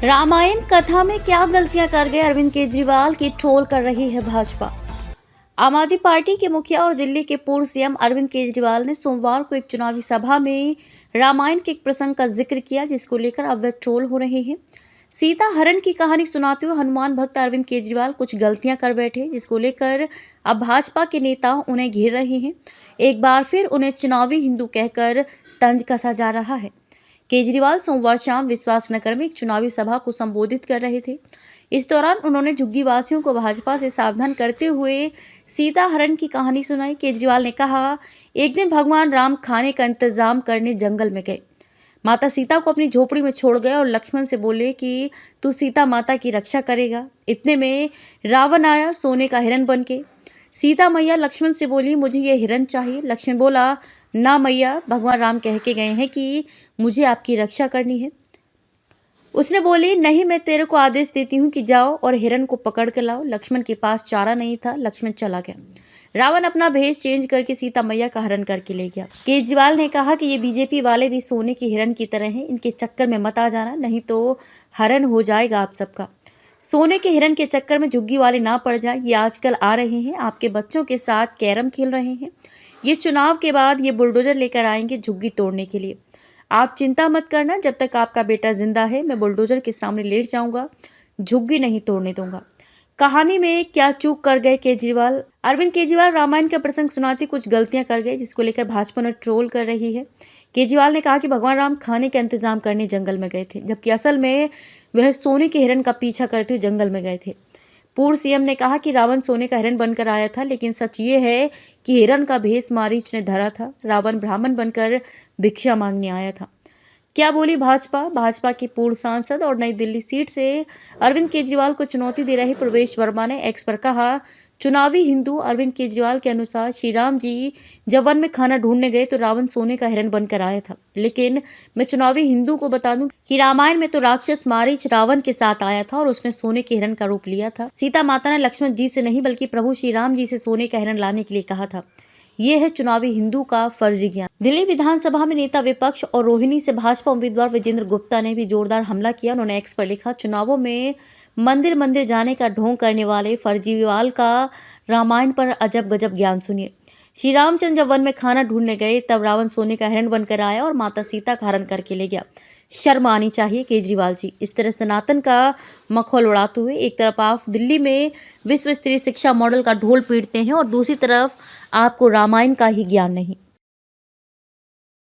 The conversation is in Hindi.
रामायण कथा में क्या गलतियां कर गए अरविंद केजरीवाल की ट्रोल कर रही है भाजपा। आम आदमी पार्टी के मुखिया और दिल्ली के पूर्व सीएम अरविंद केजरीवाल ने सोमवार को एक चुनावी सभा में रामायण के एक प्रसंग का जिक्र किया, जिसको लेकर अब वे ट्रोल हो रहे हैं। सीता हरण की कहानी सुनाते हुए हनुमान भक्त अरविंद केजरीवाल कुछ गलतियां कर बैठे, जिसको लेकर अब भाजपा के नेता उन्हें घेर रहे हैं। एक बार फिर उन्हें चुनावी हिंदू कहकर तंज कसा जा रहा है। केजरीवाल सोमवार शाम विश्वासनगर में एक चुनावी सभा को संबोधित कर रहे थे। इस दौरान उन्होंने झुग्गी वासियों को भाजपा से सावधान करते हुए सीता हरण की कहानी सुनाई। केजरीवाल ने कहा, एक दिन भगवान राम खाने का इंतजाम करने जंगल में गए। माता सीता को अपनी झोपड़ी में छोड़ गए और लक्ष्मण से बोले कि तू सीता माता की रक्षा करेगा। इतने में रावण आया सोने का हिरन बन के। सीता मैया लक्ष्मण से बोली, मुझे ये हिरन चाहिए। लक्ष्मण बोला, ना मैया, भगवान राम कह के गए हैं कि मुझे आपकी रक्षा करनी है। उसने बोली, नहीं, मैं तेरे को आदेश देती हूँ कि जाओ और हिरन को पकड़ कर लाओ। लक्ष्मण के पास चारा नहीं था, लक्ष्मण चला गया। रावण अपना भेष चेंज करके सीता मैया का हरण करके ले गया। केजरीवाल ने कहा कि ये बीजेपी वाले भी सोने की हिरन की तरह हैं, इनके चक्कर में मत आ जाना, नहीं तो हरण हो जाएगा आप सबका। सोने के हिरन के चक्कर में झुग्गी वाले ना पड़ जाए। ये आजकल आ रहे हैं, आपके बच्चों के साथ कैरम खेल रहे हैं। ये चुनाव के बाद ये बुलडोजर लेकर आएंगे झुग्गी तोड़ने के लिए। आप चिंता मत करना, जब तक आपका बेटा जिंदा है मैं बुलडोजर के सामने लेट जाऊंगा, झुग्गी नहीं तोड़ने दूंगा। कहानी में क्या चूक कर गए केजरीवाल? अरविंद केजरीवाल रामायण का प्रसंग सुनाते कुछ गलतियां कर गए, जिसको लेकर भाजपा ने ट्रोल कर रही है। केजरीवाल ने कहा कि भगवान राम खाने का इंतजाम करने जंगल में गए थे, जबकि असल में वह सोने के हिरन का पीछा करते हुए जंगल में गए थे। पूर्व सीएम ने कहा कि रावण सोने का हिरन बनकर आया था, लेकिन सच ये है कि हिरन का भेष मारीच ने धरा था। रावण ब्राह्मण बनकर भिक्षा मांगने आया था। क्या बोली भाजपा? भाजपा के पूर्व सांसद और नई दिल्ली सीट से अरविंद केजरीवाल को चुनौती दे रहे प्रवेश वर्मा ने एक्स पर कहा, चुनावी हिंदू अरविंद केजरीवाल के अनुसार श्री राम जी जब वन में खाना ढूंढने गए तो रावण सोने का हिरन बनकर आया था। लेकिन मैं चुनावी हिंदू को बता दूं कि रामायण में तो राक्षस मारीच रावण के साथ आया था और उसने सोने के हिरन का रूप लिया था। सीता माता ने लक्ष्मण जी से नहीं बल्कि प्रभु श्री राम जी से सोने का हिरन लाने के लिए कहा था। ये है चुनावी हिंदू का फर्जी ज्ञान। दिल्ली विधानसभा में नेता विपक्ष और रोहिणी से भाजपा उम्मीदवार विजेंद्र गुप्ता ने भी जोरदार हमला किया। उन्होंने एक्स पर लिखा, चुनावों में मंदिर मंदिर जाने का ढोंग करने वाले फर्जीवाल का रामायण पर अजब गजब ज्ञान सुनिए। श्री रामचंद्र जब वन में खाना ढूंढने गए तब रावण सोने का हिरन बनकर आया और माता सीता का हरण करके ले गया। शर्म आनी चाहिए केजरीवाल जी। इस तरह सनातन का मखौल उड़ाते हुए एक तरफ आप दिल्ली में विश्व स्तरीय शिक्षा मॉडल का ढोल पीटते हैं और दूसरी तरफ आपको रामायण का ही ज्ञान नहीं।